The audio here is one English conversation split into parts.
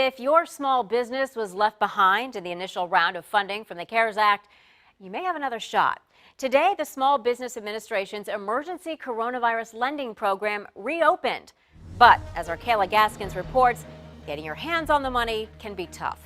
If your small business was left behind in the initial round of funding from the CARES Act, you may have another shot. Today, the Small Business Administration's emergency coronavirus lending program reopened. But as our Kayla Gaskins reports, getting your hands on the money can be tough.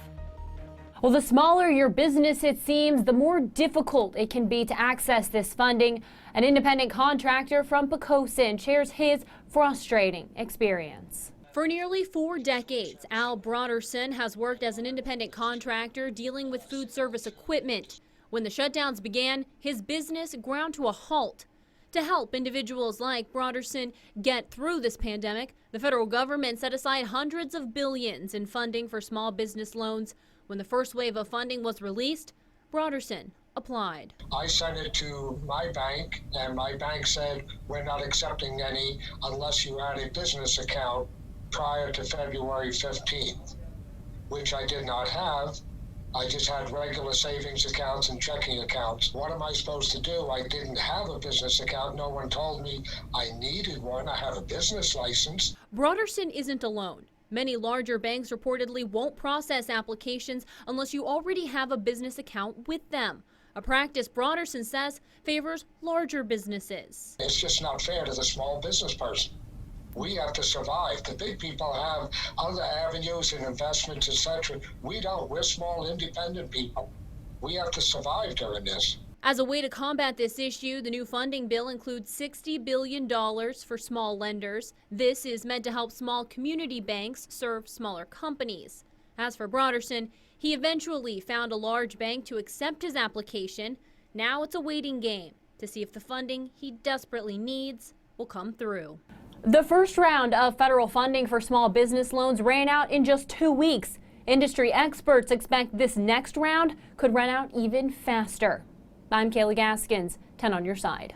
Well, the smaller your business, it seems, the more difficult it can be to access this funding. An independent contractor from Pocosin shares his frustrating experience. For nearly 4 decades, Al Broderson has worked as an independent contractor dealing with food service equipment. When the shutdowns began, his business ground to a halt. To help individuals like Broderson get through this pandemic, the federal government set aside hundreds of billions in funding for small business loans. When the first wave of funding was released, Broderson applied. I sent it to my bank, and my bank said, we're not accepting any unless you had a business account prior to February 15th, which I did not have. I just had regular savings accounts and checking accounts. What am I supposed to do? I didn't have a business account. No one told me I needed one. I have a business license. Broderson isn't alone. Many larger banks reportedly won't process applications unless you already have a business account with them. A practice Broderson says favors larger businesses. It's just not fair to the small business person. We have to survive. The big people have other avenues and investments, etc. We don't. We're small, independent people. We have to survive during this. As a way to combat this issue, the new funding bill includes $60 billion for small lenders. This is meant to help small community banks serve smaller companies. As for Broderson, he eventually found a large bank to accept his application. Now it's a waiting game to see if the funding he desperately needs will come through. The first round of federal funding for small business loans ran out in just 2 weeks. Industry experts expect this next round could run out even faster. I'm Kayla Gaskins, 10 on your side.